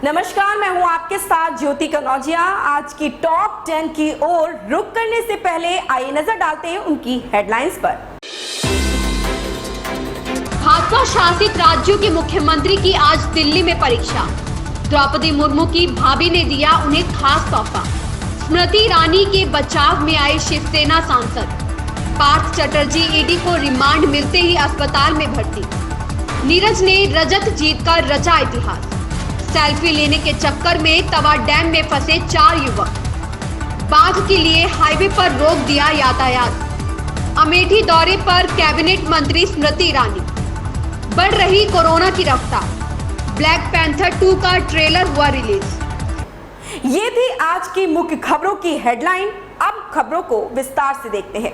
नमस्कार, मैं हूं आपके साथ ज्योति कनौजिया। आज की टॉप 10 की ओर रुख करने से पहले आइए नजर डालते हैं उनकी हेडलाइंस पर। भाजपा शासित राज्यों के मुख्यमंत्री की आज दिल्ली में परीक्षा। द्रौपदी मुर्मू की भाभी ने दिया उन्हें खास तोहफा। स्मृति ईरानी के बचाव में आए शिवसेना सांसद। पार्थ चटर्जी ईडी को रिमांड मिलते ही अस्पताल में भर्ती। नीरज ने रजत जीतकर रचा इतिहास। सेल्फी लेने के चक्कर में तवा डैम में फंसे 4 युवक। बाघ के लिए हाईवे पर रोक दिया यातायात। अमेठी दौरे पर कैबिनेट मंत्री स्मृति ईरानी। बढ़ रही कोरोना की रफ्तार। ब्लैक पैंथर 2 का ट्रेलर हुआ रिलीज। ये थी आज की मुख्य खबरों की हेडलाइन। अब खबरों को विस्तार से देखते हैं।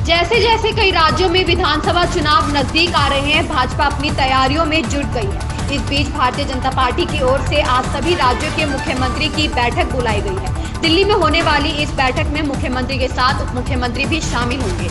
जैसे जैसे कई राज्यों में विधानसभा चुनाव नजदीक आ रहे हैं, भाजपा अपनी तैयारियों में जुट गई है। इस बीच भारतीय जनता पार्टी की ओर से आज सभी राज्यों के मुख्यमंत्री की बैठक बुलाई गई है। दिल्ली में होने वाली इस बैठक में मुख्यमंत्री के साथ उप मुख्यमंत्री भी शामिल होंगे।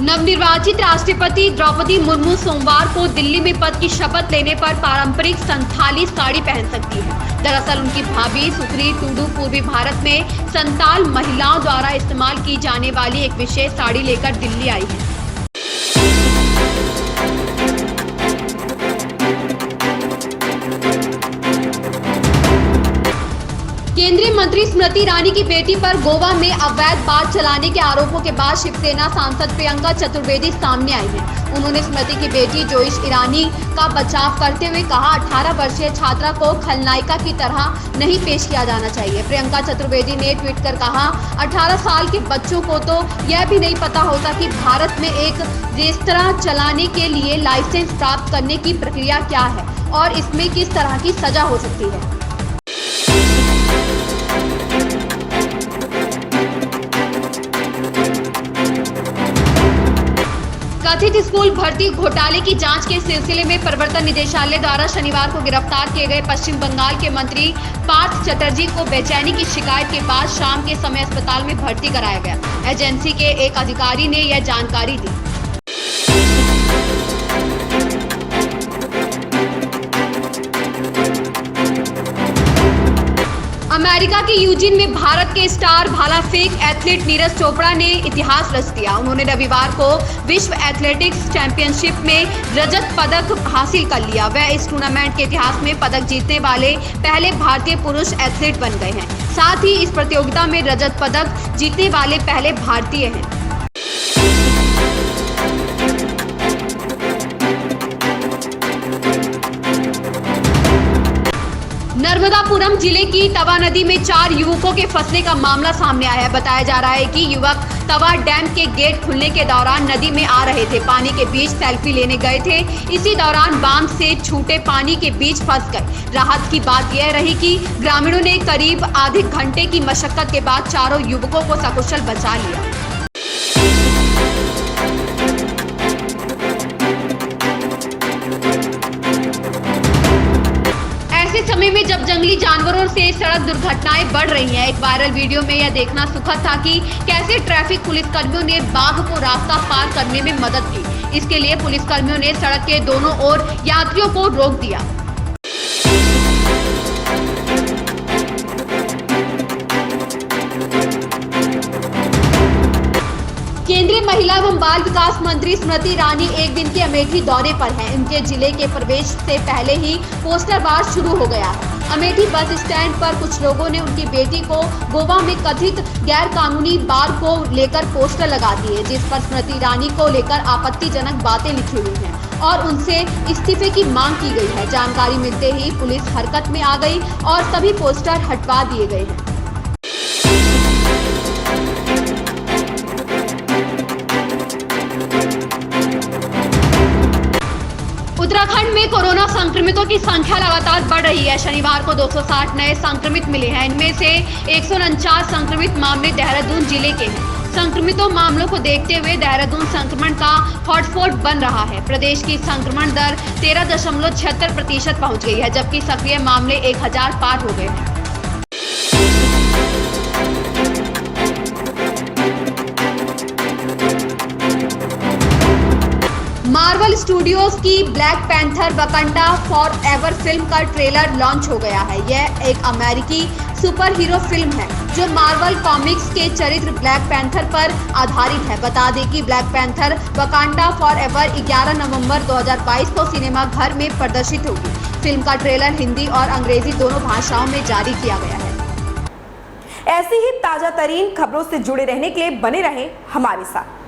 नवनिर्वाचित राष्ट्रपति द्रौपदी मुर्मू सोमवार को दिल्ली में पद की शपथ लेने पर पारंपरिक संथाली साड़ी पहन सकती है। दरअसल उनकी भाभी सुश्री टूडू पूर्वी भारत में संताल महिलाओं द्वारा इस्तेमाल की जाने वाली एक विशेष साड़ी लेकर दिल्ली आई है। केंद्रीय मंत्री स्मृति ईरानी की बेटी पर गोवा में अवैध बार चलाने के आरोपों के बाद शिवसेना सांसद प्रियंका चतुर्वेदी सामने आई है। उन्होंने स्मृति की बेटी जोइश ईरानी का बचाव करते हुए कहा, 18 वर्षीय छात्रा को खलनायिका की तरह नहीं पेश किया जाना चाहिए। प्रियंका चतुर्वेदी ने ट्वीट कर कहा, 18 साल के बच्चों को तो यह भी नहीं पता होता कि भारत में एक रेस्तरां चलाने के लिए लाइसेंस प्राप्त करने की प्रक्रिया क्या है और इसमें किस तरह की सजा हो सकती है। कथित स्कूल भर्ती घोटाले की जांच के सिलसिले में प्रवर्तन निदेशालय द्वारा शनिवार को गिरफ्तार किए गए पश्चिम बंगाल के मंत्री पार्थ चटर्जी को बेचैनी की शिकायत के बाद शाम के समय अस्पताल में भर्ती कराया गया। एजेंसी के एक अधिकारी ने यह जानकारी दी। अमेरिका के यूजिन में भारत के स्टार भाला फेंक एथलीट नीरज चोपड़ा ने इतिहास रच दिया। उन्होंने रविवार को विश्व एथलेटिक्स चैंपियनशिप में रजत पदक हासिल कर लिया। वह इस टूर्नामेंट के इतिहास में पदक जीतने वाले पहले भारतीय पुरुष एथलीट बन गए हैं। साथ ही इस प्रतियोगिता में रजत पदक जीतने वाले पहले भारतीय हैं। नर्मदापुरम जिले की तवा नदी में 4 युवकों के फंसने का मामला सामने आया है। बताया जा रहा है कि युवक तवा डैम के गेट खुलने के दौरान नदी में आ रहे थे। पानी के बीच सेल्फी लेने गए थे। इसी दौरान बांध से छूटे पानी के बीच फंस गए। राहत की बात यह रही कि ग्रामीणों ने करीब आधे घंटे की मशक्कत के बाद चारों युवकों को सकुशल बचा लिया। समय में जब जंगली जानवरों से सड़क दुर्घटनाएं बढ़ रही हैं, एक वायरल वीडियो में यह देखना सुखद था कि कैसे ट्रैफिक पुलिसकर्मियों ने बाघ को रास्ता पार करने में मदद की। इसके लिए पुलिसकर्मियों ने सड़क के दोनों ओर यात्रियों को रोक दिया। केंद्रीय महिला एवं बाल विकास मंत्री स्मृति ईरानी एक दिन के अमेठी दौरे पर हैं। उनके जिले के प्रवेश से पहले ही पोस्टर वार शुरू हो गया है। अमेठी बस स्टैंड पर कुछ लोगों ने उनकी बेटी को गोवा में कथित गैर कानूनी बार को लेकर पोस्टर लगा दिए, जिस पर स्मृति ईरानी को लेकर आपत्तिजनक बातें लिखी हुई हैं और उनसे इस्तीफे की मांग की गई है। जानकारी मिलते ही पुलिस हरकत में आ गई और सभी पोस्टर हटवा दिए गए हैं। उत्तराखंड में कोरोना संक्रमितों की संख्या लगातार बढ़ रही है। शनिवार को 260 नए संक्रमित मिले हैं। इनमें से 149 संक्रमित मामले देहरादून जिले के हैं। संक्रमितों मामलों को देखते हुए देहरादून संक्रमण का हॉटस्पॉट बन रहा है। प्रदेश की संक्रमण दर 13.76% पहुंच गई है, जबकि सक्रिय मामले 1000 पार हो गए हैं। मार्वल स्टूडियोज की black panther Wakanda for ever film का ट्रेलर लॉन्च हो गया है। यह एक अमेरिकी सुपर हीरो फिल्म है जो मार्वल कॉमिक्स के चरित्र ब्लैक पैंथर पर आधारित है। बता दें कि black panther Wakanda for ever 11 नवंबर 2022 को सिनेमा घर में प्रदर्शित होगी। फिल्म का ट्रेलर हिंदी और अंग्रेजी दोनों भाषाओं में जारी किया गया है। ऐसी ही ताजा तरीन खबरों से जुड़े रहने के लिए बने रहें हमारे साथ।